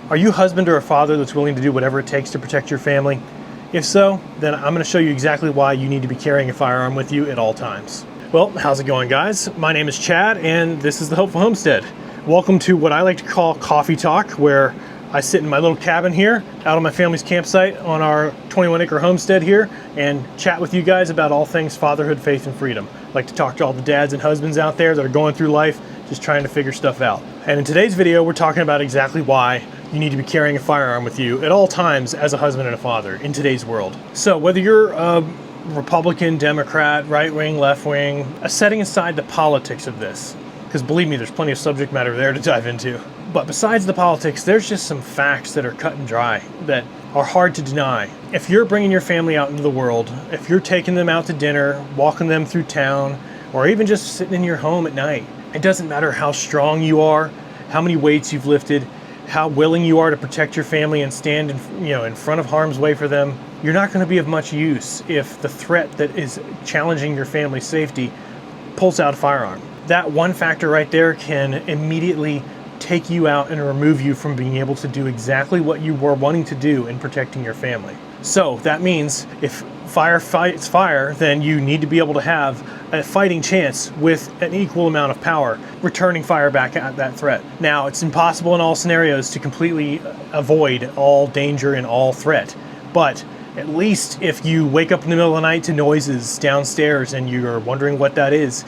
Are you a husband or a father that's willing to do whatever it takes to protect your family? If so, then I'm going to show you exactly why you need to be carrying a firearm with you at all times. Well, how's it going, guys? My name is Chad, and this is the Hopeful Homestead. Welcome to what I like to call Coffee Talk, where I sit in my little cabin here out on my family's campsite on our 21-acre homestead here and chat with you guys about all things fatherhood, faith, and freedom. I like to talk to all the dads and husbands out there that are going through life just trying to figure stuff out. And in today's video, we're talking about exactly why you need to be carrying a firearm with you at all times as a husband and a father in today's world. So whether you're a Republican, Democrat, right-wing, left-wing, setting aside the politics of this, because believe me, there's plenty of subject matter there to dive into. But besides the politics, there's just some facts that are cut and dry that are hard to deny. If you're bringing your family out into the world, if you're taking them out to dinner, walking them through town, or even just sitting in your home at night, it doesn't matter how strong you are, how many weights you've lifted, how willing you are to protect your family and stand in front of harm's way for them. You're not going to be of much use if the threat that is challenging your family's safety pulls out a firearm. That one factor right there can immediately take you out and remove you from being able to do exactly what you were wanting to do in protecting your family. So that means if fire fights fire, then you need to be able to have a fighting chance with an equal amount of power, returning fire back at that threat. Now, it's impossible in all scenarios to completely avoid all danger and all threat, but at least if you wake up in the middle of the night to noises downstairs and you're wondering what that is,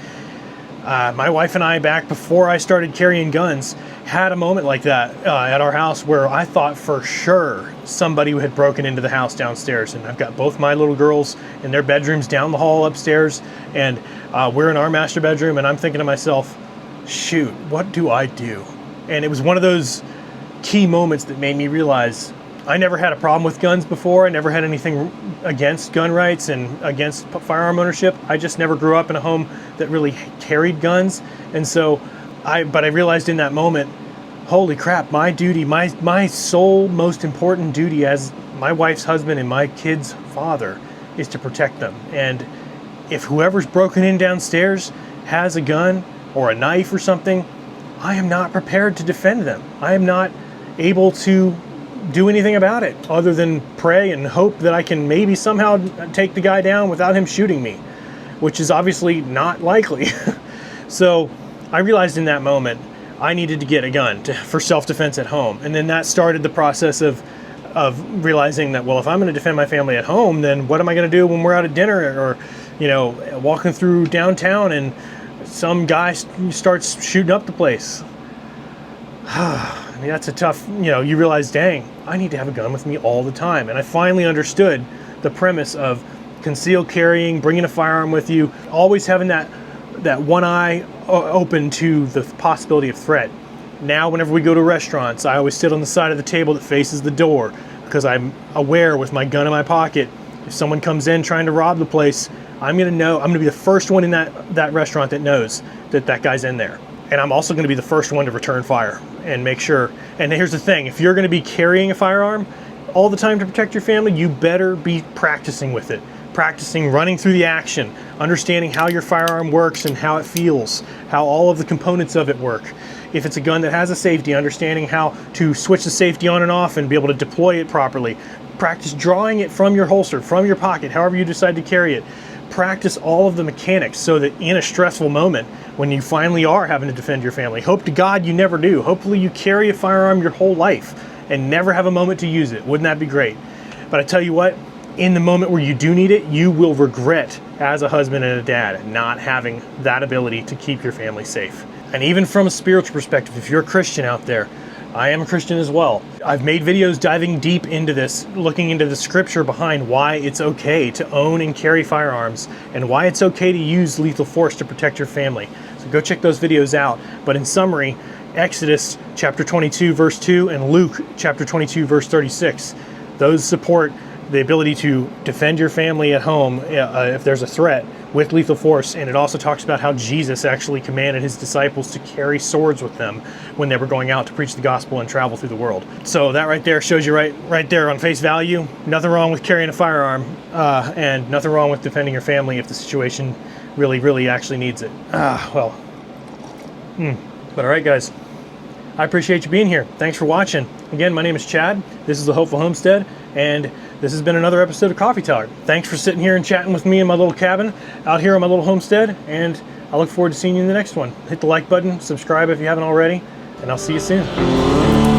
my wife and I, back before I started carrying guns, had a moment like that at our house where I thought for sure somebody had broken into the house downstairs. And I've got both my little girls in their bedrooms down the hall upstairs, and we're in our master bedroom, and I'm thinking to myself, shoot, what do I do? And it was one of those key moments that made me realize I never had a problem with guns before. I never had anything against gun rights and against firearm ownership. I just never grew up in a home that really carried guns. And so I realized in that moment, holy crap, my duty, my sole most important duty as my wife's husband and my kids' father is to protect them. And if whoever's broken in downstairs has a gun or a knife or something, I am not prepared to defend them. I am not able to do anything about it other than pray and hope that I can maybe somehow take the guy down without him shooting me, which is obviously not likely. So I realized in that moment I needed to get a gun for self-defense at home. And then that started the process of realizing that, well, if I'm going to defend my family at home, then what am I going to do when we're out at dinner or, walking through downtown and some guy starts shooting up the place? I mean, that's a tough, you realize, dang, I need to have a gun with me all the time. And I finally understood the premise of concealed carrying, bringing a firearm with you, always having that one eye open to the possibility of threat. Now, whenever we go to restaurants, I always sit on the side of the table that faces the door because I'm aware with my gun in my pocket, if someone comes in trying to rob the place, I'm going to be the first one in that restaurant that knows that guy's in there. And I'm also going to be the first one to return fire and make sure. And here's the thing, if you're going to be carrying a firearm all the time to protect your family, you better be practicing with it. Practicing running through the action, understanding how your firearm works and how it feels, how all of the components of it work. If it's a gun that has a safety, understanding how to switch the safety on and off and be able to deploy it properly. Practice drawing it from your holster, from your pocket, however you decide to carry it. Practice all of the mechanics so that in a stressful moment, when you finally are having to defend your family, hope to God you never do. Hopefully you carry a firearm your whole life and never have a moment to use it. Wouldn't that be great? But I tell you what, in the moment where you do need it, you will regret as a husband and a dad not having that ability to keep your family safe. And even from a spiritual perspective, if you're a Christian out there, I am a Christian as well. I've made videos diving deep into this, looking into the scripture behind why it's okay to own and carry firearms and why it's okay to use lethal force to protect your family. So go check those videos out. But in summary, Exodus chapter 22 verse 2 and Luke chapter 22 verse 36, those support the ability to defend your family at home if there's a threat with lethal force. And it also talks about how Jesus actually commanded his disciples to carry swords with them when they were going out to preach the gospel and travel through the world. So that right there shows you right there on face value, nothing wrong with carrying a firearm and nothing wrong with defending your family if the situation really actually needs it. But all right, guys, I appreciate you being here. Thanks for watching. Again, my name is Chad. This is The Hopeful Homestead, and this has been another episode of Coffee Talk. Thanks for sitting here and chatting with me in my little cabin out here on my little homestead, and I look forward to seeing you in the next one. Hit the like button, subscribe if you haven't already, and I'll see you soon.